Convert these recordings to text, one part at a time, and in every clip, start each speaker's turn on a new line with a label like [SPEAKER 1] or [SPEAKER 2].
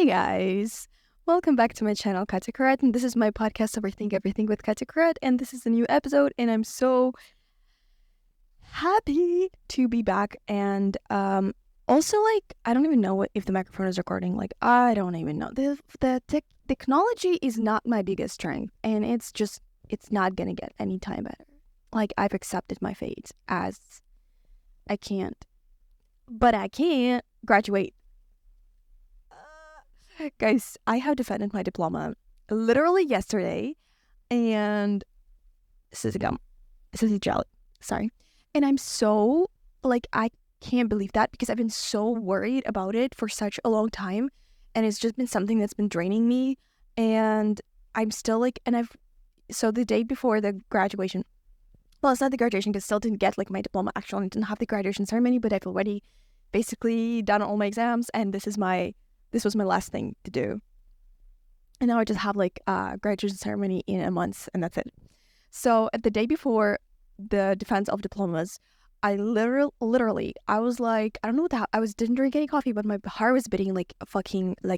[SPEAKER 1] guys, welcome back to my channel, Katya Karat, and this is my podcast, Overthink Everything with Katya Karat, and this is a new episode, and I'm so happy to be back, and also, I don't even know if the microphone is recording, I don't even know. The technology is not my biggest strength, and it's not gonna get any time better. I've accepted my fate as I can't graduate. Guys, I have defended my diploma literally yesterday, and this is a gum. This is a jelly. Sorry. And I'm so, I can't believe that because I've been so worried about it for such a long time, and it's just been something that's been draining me, and I'm still, so the day before the graduation, well, it's not the graduation because I still didn't get, my diploma, actually. I didn't have the graduation ceremony, but I've already basically done all my exams, and this was my last thing to do. And now I just have graduation ceremony in a month, and that's it. So at the day before the defense of diplomas, I literally, I was I don't know what didn't drink any coffee, but my heart was beating like a fucking, I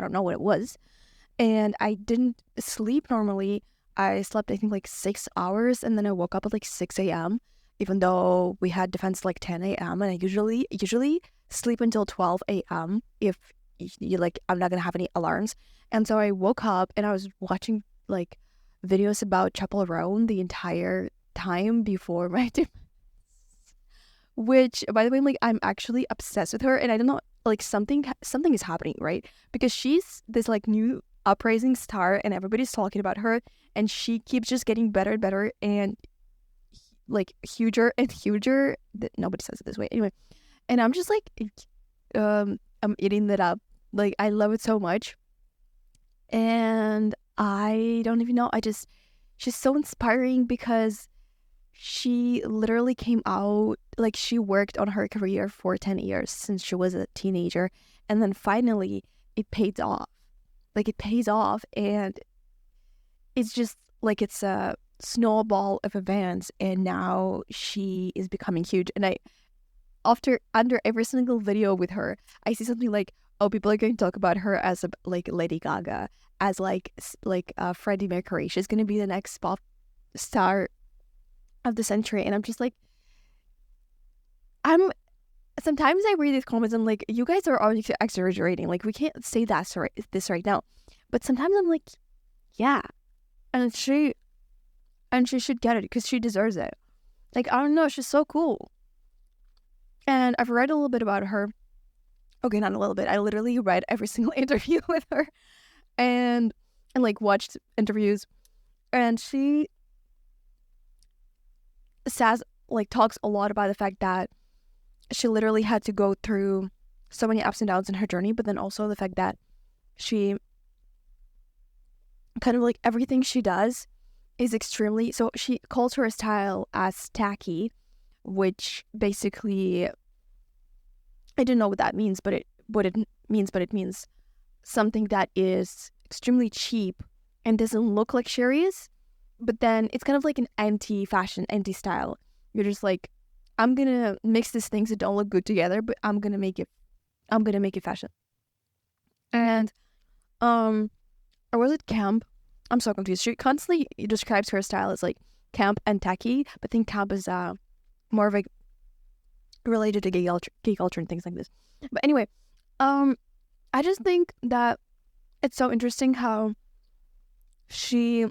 [SPEAKER 1] don't know what it was. And I didn't sleep normally. I slept, I think 6 hours, and then I woke up at 6 a.m. even though we had defense 10 a.m. and I usually sleep until 12 a.m. if you I'm not gonna have any alarms. And so I woke up and I was watching videos about chappell roan the entire time before my defense, which, by the way, I'm actually obsessed with her, and I don't know, something is happening, right? Because she's this new uprising star, and everybody's talking about her, and she keeps just getting better and better, and huger and huger. Nobody says it this way anyway. And I'm just I'm eating that up. I love it so much. And I don't even know. She's so inspiring because she literally came out, she worked on her career for 10 years since she was a teenager. And then finally it paid off. It pays off. And it's just it's a snowball of events. And now she is becoming huge. And under every single video with her, I see something oh, people are going to talk about her as Lady Gaga, as Freddie Mercury. She's going to be the next pop star of the century. And I'm just sometimes I read these comments and you guys are obviously exaggerating. We can't say this right now. But sometimes I'm yeah. And she should get it because she deserves it. I don't know, she's so cool. And I've read a little bit about her. Okay, not a little bit. I literally read every single interview with her and watched interviews. And she says, talks a lot about the fact that she literally had to go through so many ups and downs in her journey, but then also the fact that she kind of everything she does is extremely, so she calls her style as tacky, which basically, I don't know what that means, but it means something that is extremely cheap and doesn't look luxurious, but then it's kind of an anti-fashion, anti-style. You're just I'm gonna mix these things that don't look good together, but I'm gonna make it fashion. And or was it camp? I'm so confused. She constantly describes her style as camp and tacky, but I think camp is more of related to gay culture and things like this. But anyway, I just think that it's so interesting how she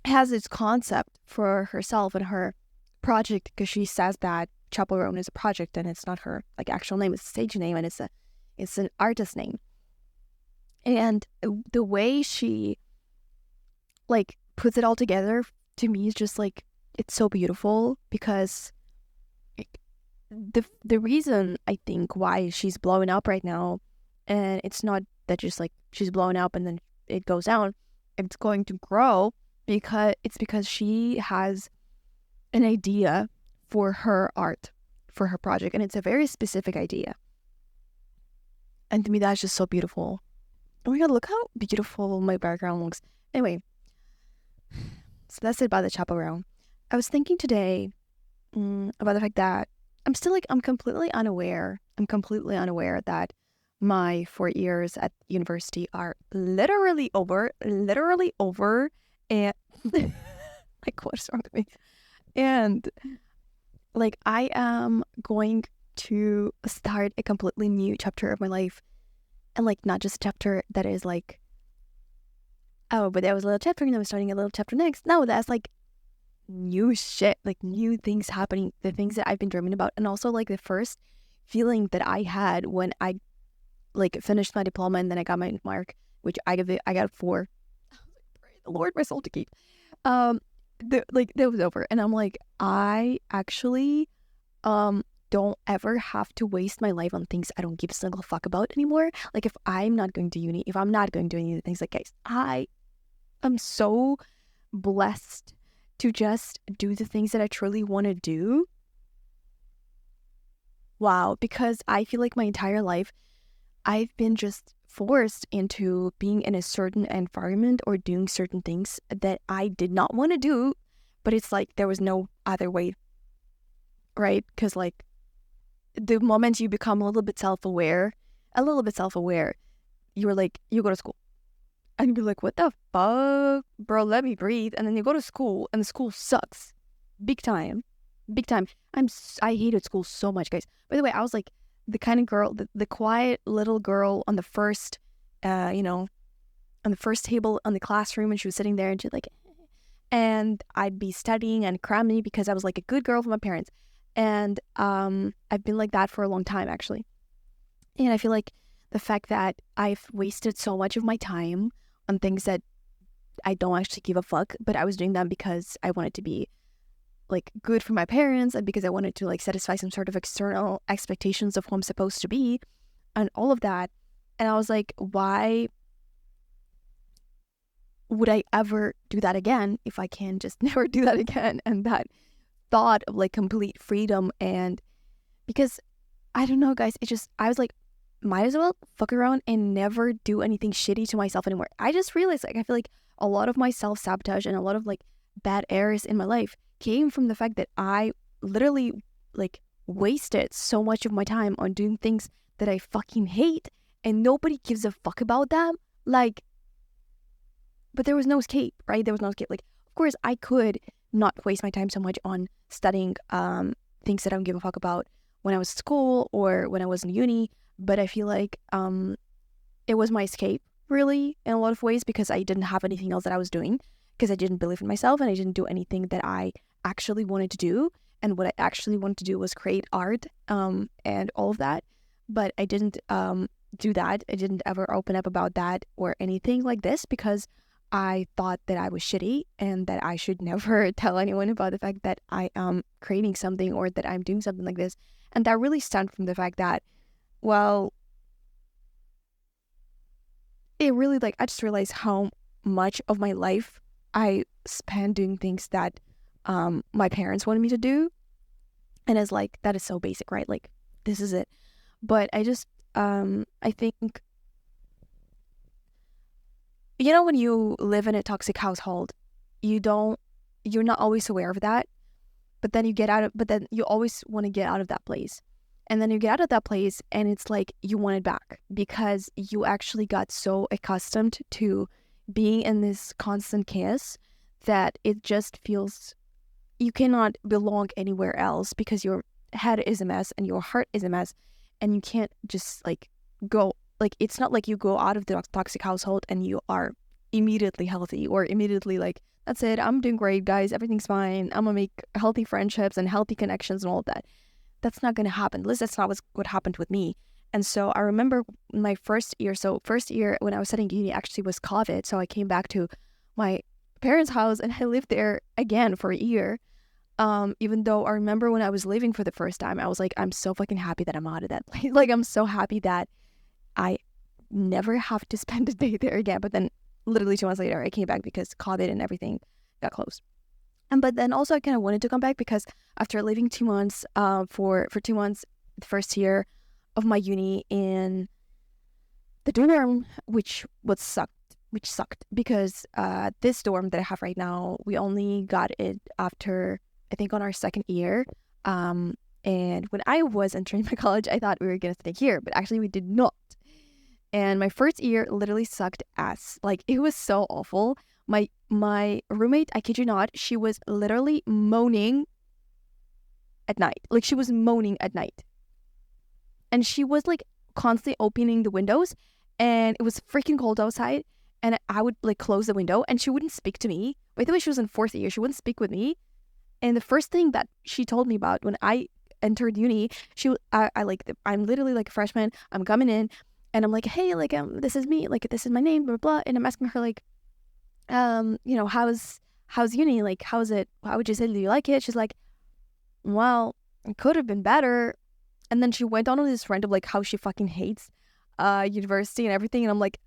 [SPEAKER 1] has this concept for herself and her project, because she says that chappell roan is a project and it's not her actual name, it's a stage name, and it's an artist name. And the way she puts it all together, to me, is just it's so beautiful, because the reason I think why she's blowing up right now, and it's not that just she's blowing up and then it goes down, it's going to grow because she has an idea for her art, for her project, and it's a very specific idea. And to me, that's just so beautiful. Oh my god, look how beautiful my background looks. Anyway, so that's it about the chappell roan. I was thinking today about the fact that I'm still I'm completely unaware that my 4 years at university are literally over, and like, what's wrong with me? And like, I am going to start a completely new chapter of my life, and like, not just a chapter that is like, oh, but there was a little chapter and I was starting a little chapter next. No, that's like new shit, like new things happening, the things that I've been dreaming about, and also like the first feeling that I had when I like finished my diploma and then I got my mark, which I got 4. Pray the Lord my soul to keep. That was over, and I'm like, I actually don't ever have to waste my life on things I don't give a single fuck about anymore. Like, if I'm not going to uni, if I'm not going to do any of the things, like, guys, I am so blessed to just do the things that I truly want to do. Wow, because I feel like my entire life I've been just forced into being in a certain environment or doing certain things that I did not want to do, but it's like there was no other way, right? Because like the moment you become a little bit self-aware, you're like, you go to school and you're like, what the fuck, bro, let me breathe. And then you go to school and the school sucks big time. I hated school so much, guys. By the way, I was like the kind of girl, the quiet little girl on the first, on the first table on the classroom, and she was sitting there and she's like, and I'd be studying and cramming because I was like a good girl for my parents. And I've been like that for a long time, actually. And I feel like the fact that I've wasted so much of my time on things that I don't actually give a fuck, but I was doing them because I wanted to be like good for my parents and because I wanted to like satisfy some sort of external expectations of who I'm supposed to be and all of that. And I was like, why would I ever do that again if I can just never do that again? And that thought of like complete freedom, and because I don't know, guys, I was like, might as well fuck around and never do anything shitty to myself anymore. I just realized, like, I feel like a lot of my self-sabotage and a lot of like bad errors in my life came from the fact that I literally like wasted so much of my time on doing things that I fucking hate and nobody gives a fuck about them. Like, but there was no escape, right? There was no escape. Like, of course, I could not waste my time so much on studying things that I don't give a fuck about when I was at school or when I was in uni, but I feel like it was my escape, really, in a lot of ways, because I didn't have anything else that I was doing, because I didn't believe in myself and I didn't do anything that I actually wanted to do. And what I actually wanted to do was create art and all of that. But I didn't do that. I didn't ever open up about that or anything like this because I thought that I was shitty and that I should never tell anyone about the fact that I am creating something or that I'm doing something like this. And that really stemmed from the fact that, well, it really, like, I just realized how much of my life I spent doing things that my parents wanted me to do. And it's like, that is so basic, right? Like, this is it. But I just, I think, you know, when you live in a toxic household, you're not always aware of that. But then you always want to get out of that place. And then you get out of that place and it's like you want it back because you actually got so accustomed to being in this constant chaos that it just feels you cannot belong anywhere else because your head is a mess and your heart is a mess, and you can't just like go, like, it's not like you go out of the toxic household and you are immediately healthy or immediately like, that's it, I'm doing great, guys, everything's fine, I'm gonna make healthy friendships and healthy connections and all of that. That's not gonna happen. At least that's not what happened with me. And so I remember my first year when I was studying uni actually was COVID. So I came back to my parents' house and I lived there again for a year. Even though I remember when I was leaving for the first time, I was like, I'm so fucking happy that I'm out of that place. Like, I'm so happy that I never have to spend a day there again. But then literally 2 months later, I came back because COVID and everything got closed. But then also I kind of wanted to come back because after living 2 months, for 2 months, the first year of my uni in the dorm, which sucked because this dorm that I have right now, we only got it after, I think, on our second year. And when I was entering my college, I thought we were going to stay here, but actually we did not. And my first year literally sucked ass. Like, it was so awful. My roommate, I kid you not, she was literally moaning at night. Like, she was moaning at night. And she was like constantly opening the windows, and it was freaking cold outside. And I would like close the window, and she wouldn't speak to me. By the way, she was in fourth year. She wouldn't speak with me. And the first thing that she told me about when I entered uni, I'm literally like a freshman. I'm coming in, and I'm like, hey, like this is me, like this is my name, blah blah. And I'm asking her like, how's uni? Like, how's it? How would you say? Do you like it? She's like, well, it could have been better. And then she went on with this rant of like how she fucking hates university and everything. And I'm like,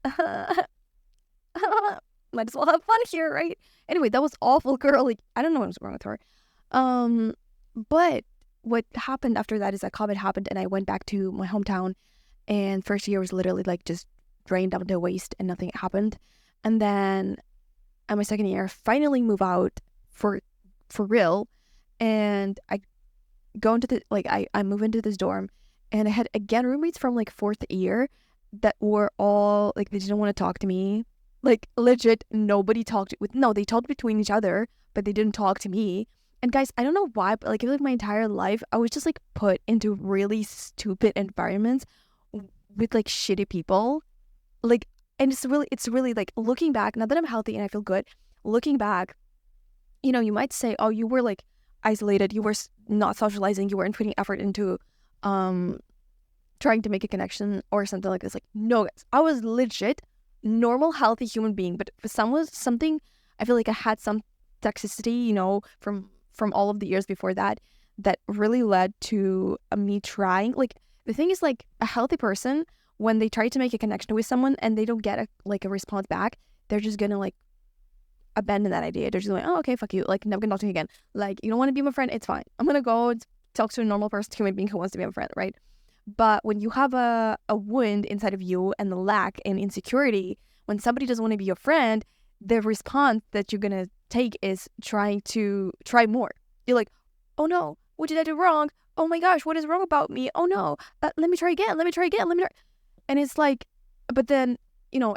[SPEAKER 1] might as well have fun here, right? Anyway, that was awful, girl. Like, I don't know what was wrong with her. But what happened after that is that COVID happened, and I went back to my hometown, and first year was literally like just drained down to waste, and nothing happened. And then at my second year, finally move out for real, and I go into I move into this dorm, and I had again roommates from like fourth year that were all like, they didn't want to talk to me. Like, legit, nobody talked they talked between each other, but they didn't talk to me. And guys, I don't know why, but like, I feel like my entire life I was just like put into really stupid environments with like shitty people. Like, and it's really like, looking back, now that I'm healthy and I feel good, looking back, you might say, oh, you were like isolated, you were not socializing, you weren't putting effort into trying to make a connection or something like this. Like, no, guys, I was legit normal, healthy human being, but for something, I feel like I had some toxicity, from all of the years before that really led to me trying. Like, the thing is, like, a healthy person, when they try to make a connection with someone and they don't get a response back, they're just gonna like abandon that idea. They're just like, oh, okay, fuck you, like, never gonna talk to you again. Like, you don't want to be my friend, it's fine, I'm gonna go talk to a normal person, human being who wants to be my friend, right? But when you have a wound inside of you and the lack and insecurity, when somebody doesn't want to be your friend, the response that you're gonna take is trying to try more. You're like, oh no, what did I do wrong? Oh my gosh, what is wrong about me? Oh no, let me try again. And it's like, but then,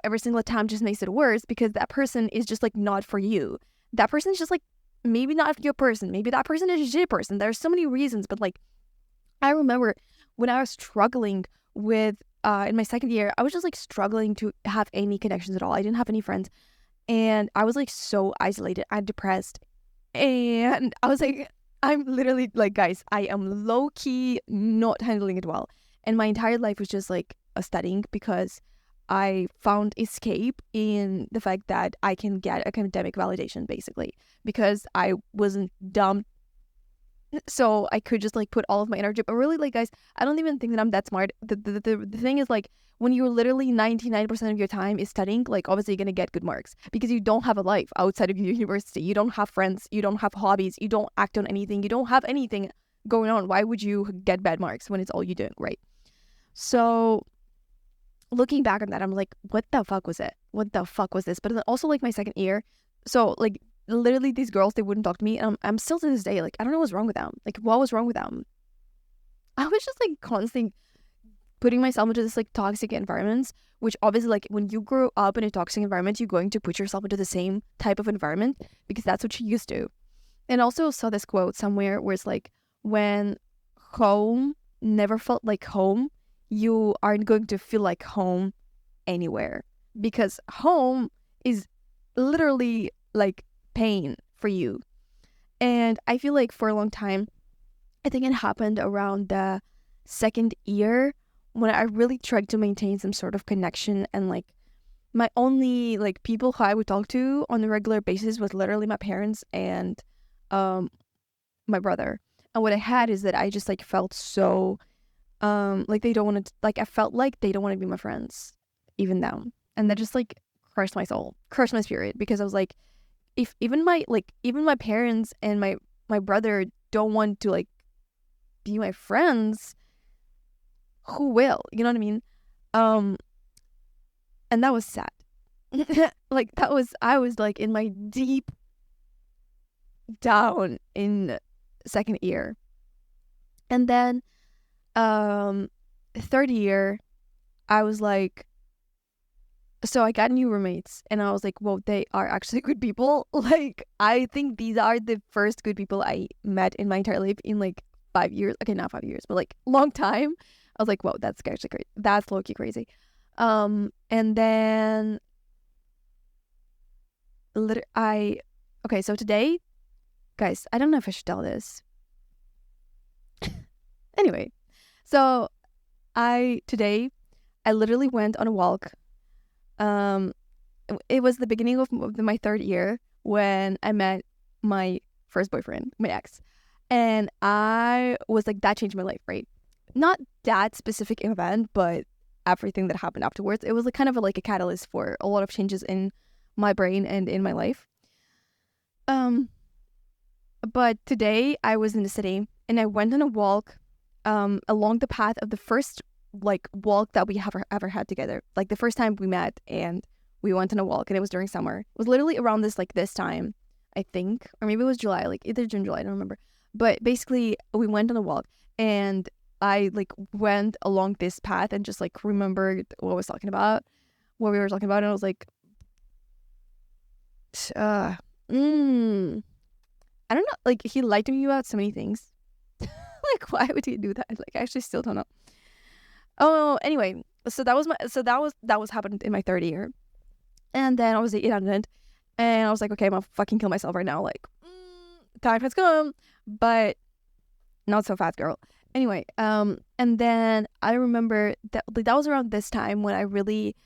[SPEAKER 1] every single time just makes it worse, because that person is just like not for you. That person is just like maybe not your person. Maybe that person is a shitty person. There's so many reasons, but like, I remember when I was struggling with in my second year, I was just like struggling to have any connections at all. I didn't have any friends, and I was like so isolated. I'm depressed, and I was like, I'm literally like, guys, I am low key not handling it well, and my entire life was just like studying, because I found escape in the fact that I can get academic validation, basically, because I wasn't dumb. So I could just like put all of my energy. But really, like, guys, I don't even think that I'm that smart. The thing is, like, when you're literally 99% of your time is studying, like, obviously you're gonna get good marks, because you don't have a life outside of your university. You don't have friends, you don't have hobbies, you don't act on anything, you don't have anything going on. Why would you get bad marks when it's all you do, right? So looking back on that, I'm like, what the fuck was it? What the fuck was this? But then also, like, my second year, so like, literally these girls, they wouldn't talk to me, and I'm still to this day like, I don't know what's wrong with them. Like, what was wrong with them? I was just like constantly putting myself into this like toxic environments, which obviously, like, when you grow up in a toxic environment, you're going to put yourself into the same type of environment, because that's what you're used to. And also saw this quote somewhere where it's like, when home never felt like home, you aren't going to feel like home anywhere, because home is literally like pain for you. And I feel like for a long time, I think it happened around the second year, when I really tried to maintain some sort of connection, and like, my only like people who I would talk to on a regular basis was literally my parents and my brother. And what I had is that I just like felt so like, they don't want to, like, I felt like they don't want to be my friends even now. And that just like crushed my soul, crushed my spirit, because I was like, if even my parents and my brother don't want to like be my friends, who will? You know what I mean? And that was sad. Like, I was like in my deep down in second year. And then third year, I was like, So I got new roommates and I was like, whoa, they are actually good people. Like, I think these are the first good people I met in my entire life in like 5 years. Okay, not 5 years, but like long time. I was like, whoa, that's actually crazy. That's low-key crazy. And then okay, so today, guys, I don't know if I should tell this. Anyway, so today I literally went on a walk. It was the beginning of my third year when I met my first boyfriend, my ex. And I was like, that changed my life, right? Not that specific event, but everything that happened afterwards. It was like kind of like a catalyst for a lot of changes in my brain and in my life. But today I was in the city and I went on a walk along the path of the first like walk that we have ever had together. Like the first time we met and we went on a walk, and it was during summer. It was literally around this time, I think, or maybe it was July, like either June, July, I don't remember. But basically we went on a walk and I like went along this path and just like remembered what we were talking about, and I was like, I don't know, like he lied to me about so many things. Like, why would he do that? Like, I actually still don't know. Oh, anyway, so that was happened in my third year, and then obviously it ended, and I was like, okay, I'm gonna fucking kill myself right now. Like, time has come, but not so fast, girl. Anyway, and then I remember that that was around this time when I really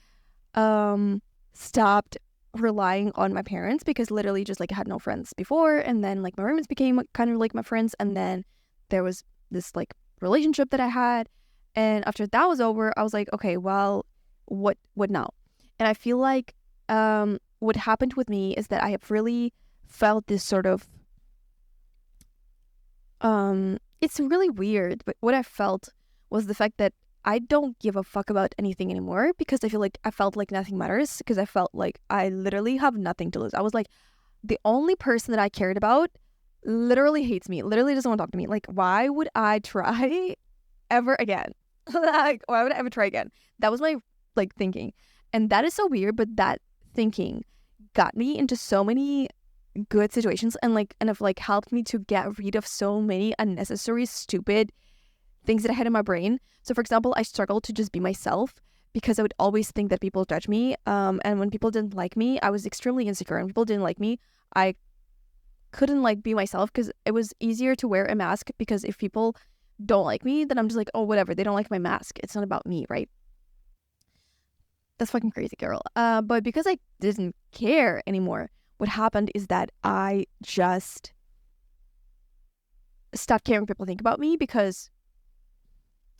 [SPEAKER 1] stopped relying on my parents, because literally just like I had no friends before, and then like my roommates became kind of like my friends, and then there was this like relationship that I had, and after that was over, I was like, okay, well, what now? And I feel like what happened with me is that I have really felt this sort of it's really weird, but what I felt was the fact that I don't give a fuck about anything anymore, because I felt like nothing matters, because I felt like I literally have nothing to lose. I was like, the only person that I cared about literally hates me, literally doesn't want to talk to me. Like, why would I try ever again? Like, why would I ever try again? That was my like thinking. And that is so weird, but that thinking got me into so many good situations, and have like helped me to get rid of so many unnecessary stupid things that I had in my brain. So for example, I struggled to just be myself, because I would always think that people judge me. And when people didn't like me, I was extremely insecure, and people didn't like me, I couldn't like be myself, because it was easier to wear a mask, because if people don't like me, then I'm just like, oh, whatever, they don't like my mask, it's not about me, right? That's fucking crazy, girl. But because I didn't care anymore, what happened is that I just stopped caring what people think about me, because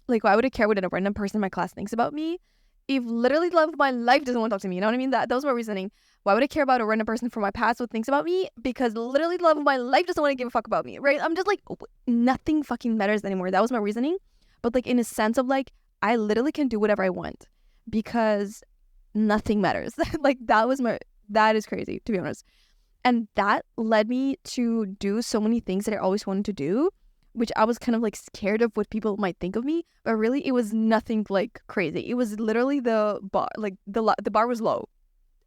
[SPEAKER 1] like, why would I care what a random person in my class thinks about me if literally the love of my life doesn't want to talk to me? You know what I mean? That was my reasoning. Why would I care about a random person from my past who thinks about me? Because literally the love of my life doesn't want to give a fuck about me, right? I'm just like, nothing fucking matters anymore. That was my reasoning. But like in a sense of like, I literally can do whatever I want, because nothing matters. Like that is crazy, to be honest. And that led me to do so many things that I always wanted to do, which I was kind of like scared of what people might think of me. But really, it was nothing like crazy. It was literally the bar, like the bar was low.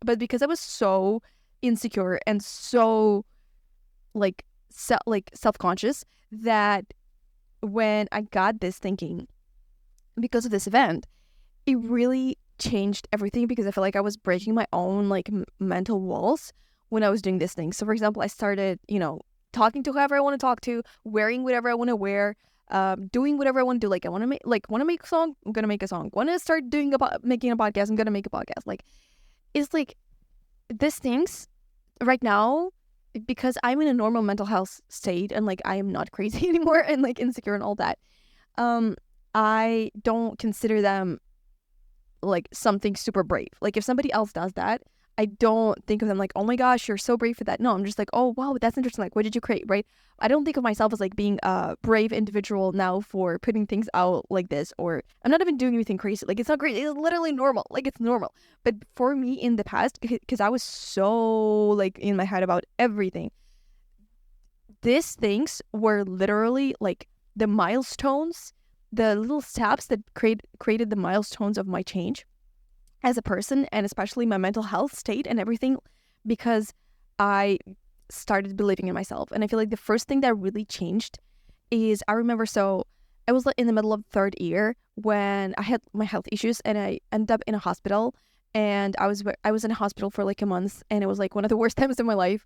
[SPEAKER 1] But because I was so insecure and so like self-conscious, that when I got this thinking because of this event, it really changed everything, because I felt like I was breaking my own like mental walls when I was doing this thing. So for example, I started, talking to whoever I want to talk to, wearing whatever I want to wear, doing whatever I want to do. Like I want to make a song, I'm gonna make a song. Want to start making a podcast, I'm gonna make a podcast. Like it's like these things right now, because I'm in a normal mental health state, and like I am not crazy anymore, and like insecure and all that. I don't consider them like something super brave. Like if somebody else does that, I don't think of them like, oh my gosh, you're so brave for that. No, I'm just like, oh wow, that's interesting. Like, what did you create, right? I don't think of myself as like being a brave individual now for putting things out like this, or I'm not even doing anything crazy. Like it's not crazy. It's literally normal. Like it's normal. But for me in the past, because I was so like in my head about everything, these things were literally like the milestones, the little steps that created the milestones of my change. as a person, and especially my mental health state and everything, because I started believing in myself. And I feel like the first thing that really changed is, I remember, so I was in the middle of third year when I had my health issues, and I ended up in a hospital, and I was in a hospital for like a month, and it was like one of the worst times in my life.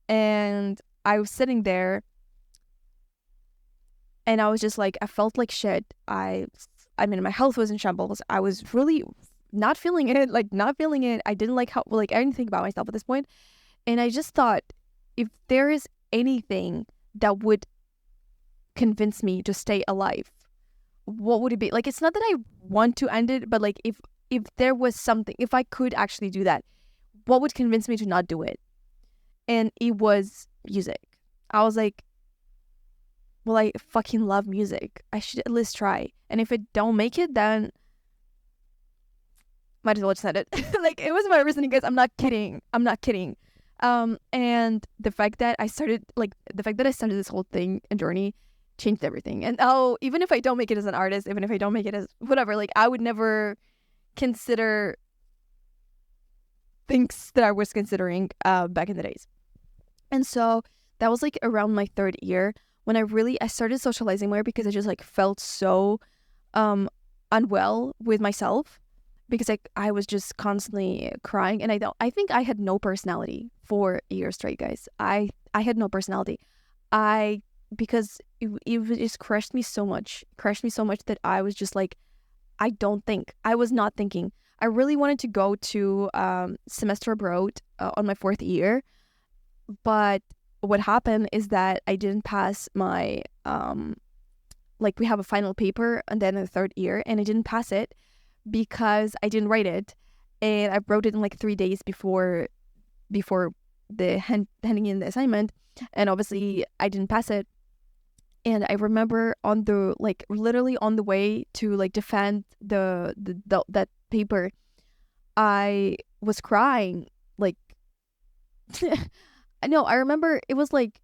[SPEAKER 1] And I was sitting there, and I was just like, I felt like shit. I mean, my health was in shambles. I was really not feeling it, like not feeling it. I didn't like how, like, anything about myself at this point. And I just thought, if there is anything that would convince me to stay alive, what would it be? Like, it's not that I want to end it, but like, if there was something, if I could actually do that, what would convince me to not do it? And it was music. I was like, well, I fucking love music. I should at least try. And if it don't make it, then might as well just end it. Like, it was my reasoning, guys. I'm not kidding. And the fact that I started this whole thing and journey changed everything. And even if I don't make it as an artist, even if I don't make it as whatever, like, I would never consider things that I was considering back in the days. And so that was like around my third year when I started socializing more, because I just like felt so unwell with myself, because I was just constantly crying, and I think I had no personality for a year straight, guys. I had no personality. Because it just crushed me so much that I was just like, I don't think. I was not thinking. I really wanted to go to semester abroad on my fourth year, but what happened is that I didn't pass my we have a final paper and then a third year, and I didn't pass it because I didn't write it, and I wrote it in like 3 days before the handing in the assignment, and obviously I didn't pass it. And I remember literally on the way to like defend that paper, I was crying. Like, I know, I remember it was like,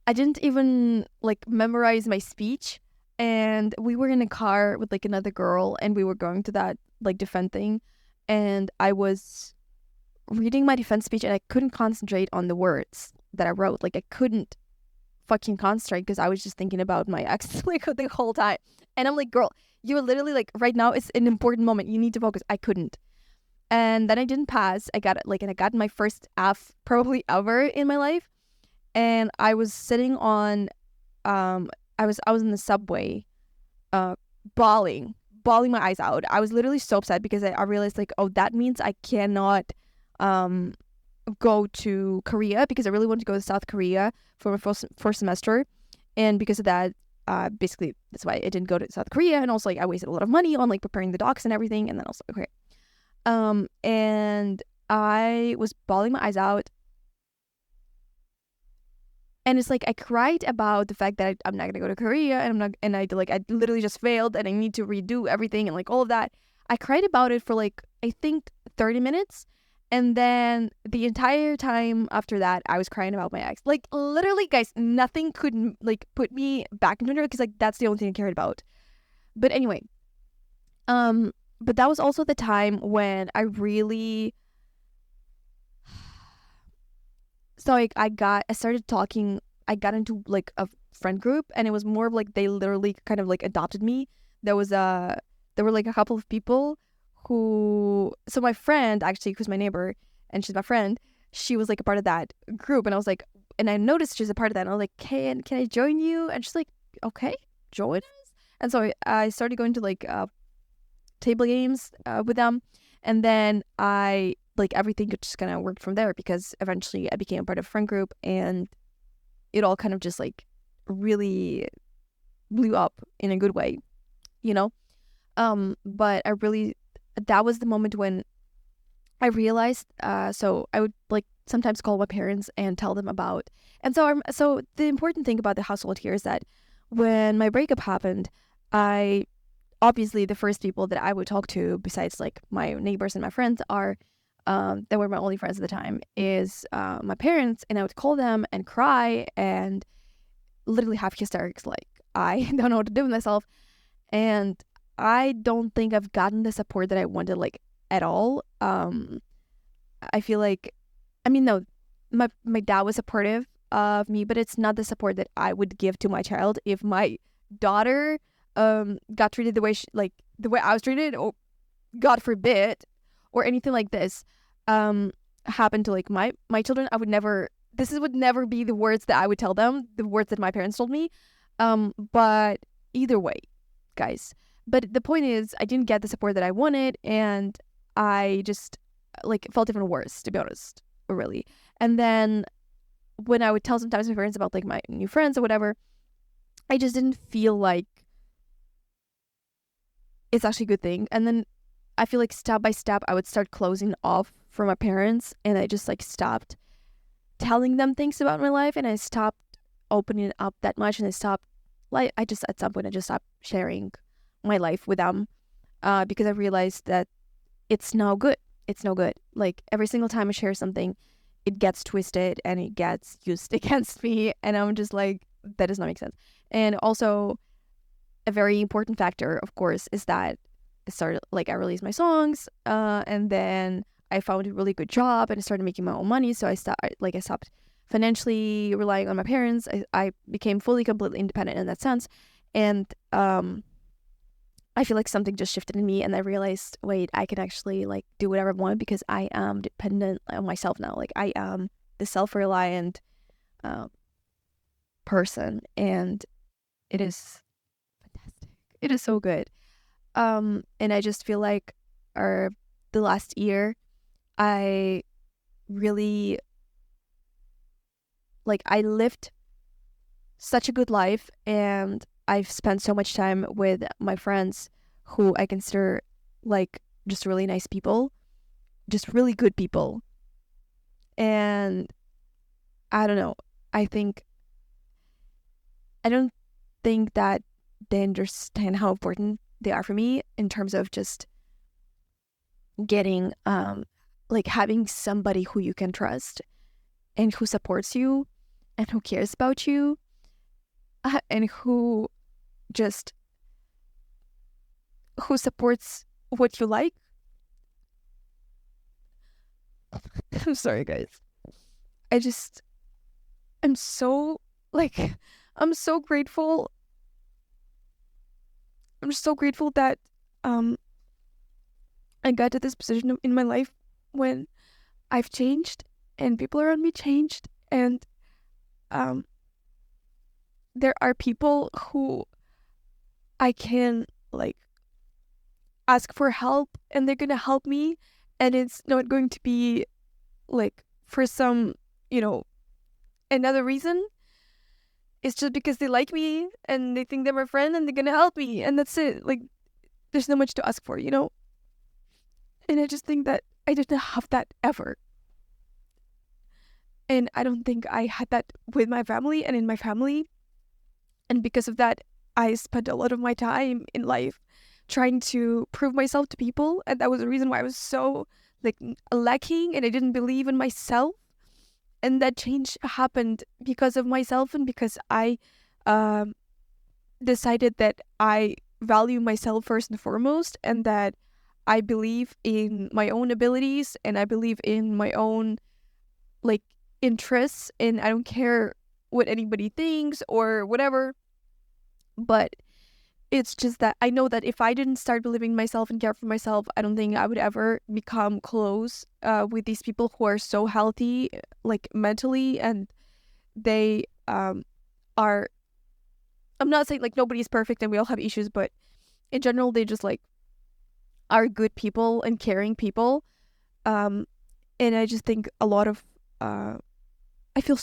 [SPEAKER 1] I didn't even like memorize my speech, and we were in a car with like another girl, and we were going to that like defense thing, and I was reading my defense speech, and I couldn't concentrate on the words that I wrote. Like, I couldn't fucking concentrate because I was just thinking about my ex like the whole time. And I'm like, girl, you're literally like, right now it's an important moment, you need to focus. I couldn't. And then I didn't pass. I got my first F probably ever in my life. And I was sitting on I was in the subway bawling my eyes out. I was literally so upset because I realized like, oh, that means I cannot go to Korea, because I really wanted to go to South Korea for my first semester. And because of that, basically that's why I didn't go to South Korea. And also like, I wasted a lot of money on like preparing the docs and everything. And then also, okay. And I was bawling my eyes out. And it's like, I cried about the fact that I'm not gonna go to Korea, and I literally just failed, and I need to redo everything and like all of that. I cried about it for like, I think 30 minutes. And then the entire time after that, I was crying about my ex. Like, literally, guys, nothing could like put me back into it, because like, that's the only thing I cared about. But anyway, but that was also the time when I really, so like, I got into like a friend group, and it was more of like, they literally kind of like adopted me. There were like a couple of people so my friend, actually, who's my neighbor, and she's my friend, she was like a part of that group, and I was like, and I noticed she's a part of that, and I was like, can I join you? And she's like, okay, join us. And so I started going to like table games with them, and then I like, everything just kind of worked from there, because eventually I became a part of a friend group, and it all kind of just like really blew up in a good way, you know. But that was the moment when I realized, so I would like sometimes call my parents and tell them about, and so the important thing about the household here is that when my breakup happened, obviously the first people that I would talk to, besides like my neighbors and my friends, that were my only friends at the time, is my parents, and I would call them and cry and literally have hysterics, like, I don't know what to do with myself. And I don't think I've gotten the support that I wanted, like, at all. I feel like, I mean, no, my dad was supportive of me, but it's not the support that I would give to my child if my daughter got treated the way the way I was treated, or God forbid, or anything like this happened to like my children. I would never, would never be the words that I would tell them, the words that my parents told me. But either way, guys. But the point is, I didn't get the support that I wanted, and I just like felt even worse, to be honest, really. And then when I would tell sometimes my parents about like my new friends or whatever, I just didn't feel like it's actually a good thing. And then I feel like step by step, I would start closing off from my parents, and I just like stopped telling them things about my life, and I stopped opening up that much, and I stopped, like, I just, at some point, I just stopped sharing my life with them, because I realized that it's no good. It's no good. Like, every single time I share something, it gets twisted and it gets used against me, and I'm just like, that does not make sense. And also, a very important factor, of course, is that I released my songs, and then I found a really good job and I started making my own money. So I stopped financially relying on my parents. I became completely independent in that sense. And I feel like something just shifted in me, and I realized, wait, I can actually like do whatever I want because I am dependent on myself now. Like, I am the self-reliant person, and it is fantastic. It is so good. And I just feel like the last year, I really, like, I lived such a good life, and I've spent so much time with my friends who I consider like just really nice people, just really good people. And I don't know, I don't think that they understand how important they are for me in terms of just getting like having somebody who you can trust and who supports you and who cares about you, and who supports what you like. I'm sorry, guys. I'm so, like, I'm so grateful. I'm so grateful that I got to this position in my life when I've changed and people around me changed, and there are people who I can like ask for help, and they're gonna help me, and it's not going to be like for some, another reason. It's just because they like me and they think they're my friend and they're gonna help me, and that's it. Like, there's not much to ask for, And I just think that I didn't have that ever. And I don't think I had that with my family and in my family. And because of that, I spent a lot of my time in life trying to prove myself to people. And that was the reason why I was so like lacking, and I didn't believe in myself. And that change happened because of myself, and because I decided that I value myself first and foremost, and that I believe in my own abilities, and I believe in my own like interests, and I don't care what anybody thinks or whatever. But it's just that I know that if I didn't start believing in myself and care for myself, I don't think I would ever become close with these people who are so healthy, like mentally, and they are, I'm not saying like nobody's perfect and we all have issues, but in general, they just like are good people and caring people. And I just think a lot of, I feel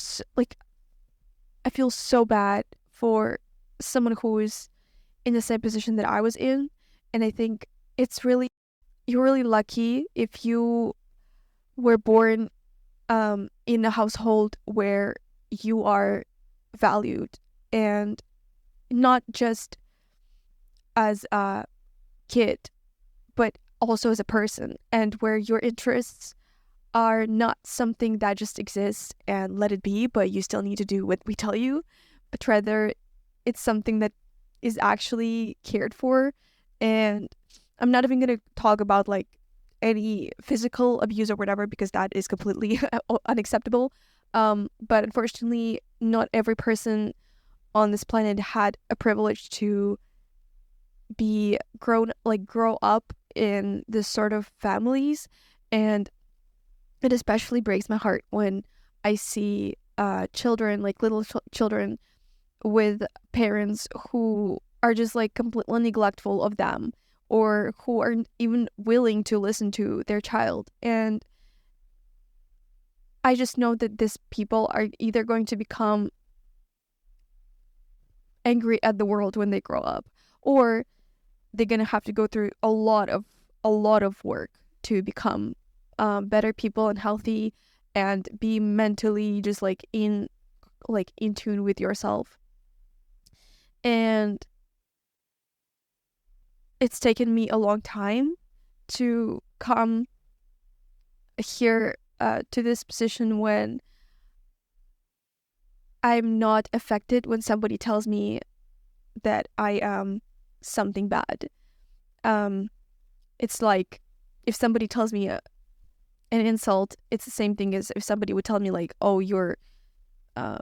[SPEAKER 1] I feel so bad for someone who is in the same position that I was in. And I think you're really lucky if you were born in a household where you are valued, and not just as a kid, but also as a person, and where your interests are not something that just exists and let it be, but you still need to do what we tell you, but rather it's something that is actually cared for, And I'm not even going to talk about like any physical abuse or whatever, because that is completely unacceptable. But unfortunately, not every person on this planet had a privilege to grow up in this sort of families. And it especially breaks my heart when I see children, like little children, with parents who are just like completely neglectful of them, or who aren't even willing to listen to their child. And I just know that these people are either going to become angry at the world when they grow up, or they're gonna have to go through a lot of work to become better people and healthy, and be mentally just in tune with yourself. And it's taken me a long time to come here to this position when I'm not affected when somebody tells me that I am something bad. Um, it's like if somebody tells me an insult, it's the same thing as if somebody would tell me like, "Oh, you're, uh,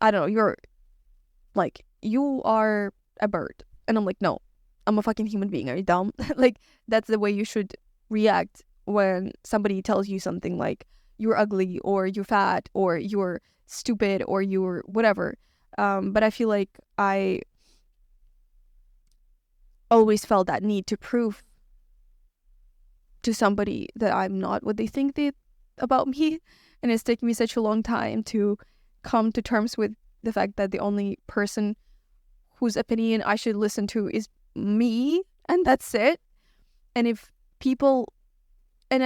[SPEAKER 1] I don't know, you're like you are a bird," and I'm like, "No, I'm a fucking human being. Are you dumb?" Like that's the way you should react when somebody tells you something like you're ugly, or you're fat, or you're stupid, or you're whatever. But I feel like I always felt that need to prove to somebody that I'm not what they think about me. And it's taken me such a long time to come to terms with the fact that the only person whose opinion I should listen to is me, and that's it. And if people, and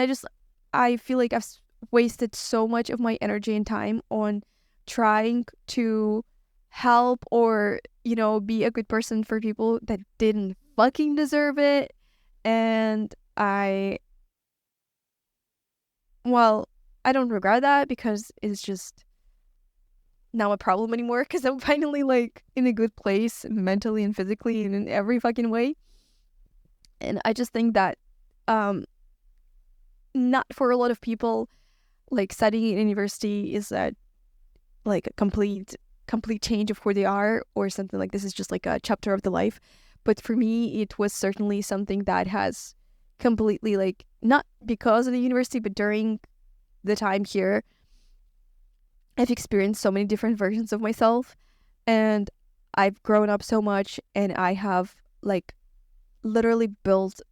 [SPEAKER 1] I feel like I've wasted so much of my energy and time on trying to help, or, be a good person for people that didn't fucking deserve it. And well, I don't regret that, because it's just not a problem anymore, because I'm finally like in a good place mentally and physically and in every fucking way. And I just think that not for a lot of people, like studying in university is a like a complete change of who they are, or something like this is just like a chapter of the life. But for me, it was certainly something that has completely, like, not because of the university, but during the time here, I've experienced so many different versions of myself, and I've grown up so much, and I have like literally built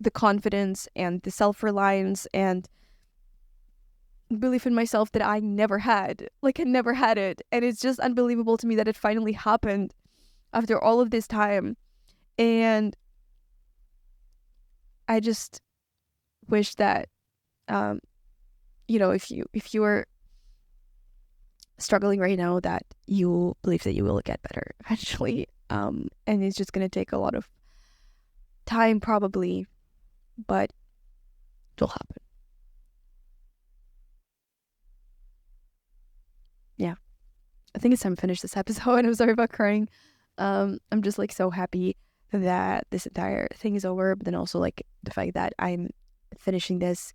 [SPEAKER 1] the confidence and the self-reliance and belief in myself that I never had. Like, I never had it. And it's just unbelievable to me that it finally happened after all of this time. And I just wish that, if you are struggling right now, that you believe that you will get better eventually. And it's just gonna take a lot of time probably, but it'll happen. Yeah. I think it's time to finish this episode. I'm sorry about crying. I'm just like so happy that this entire thing is over, but then also like the fact that I'm finishing this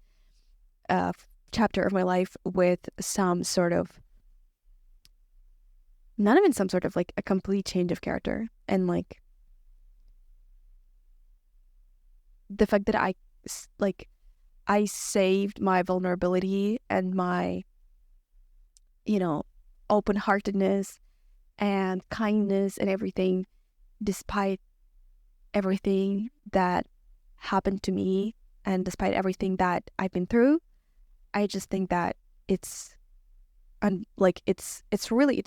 [SPEAKER 1] chapter of my life with some sort of, not even some sort of, like a complete change of character. And like the fact that I saved my vulnerability and my, open-heartedness and kindness and everything, despite everything that happened to me and despite everything that I've been through. I just think that it's it's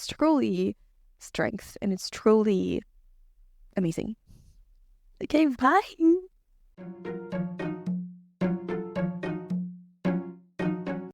[SPEAKER 1] truly strength, and it's truly amazing. Okay, bye.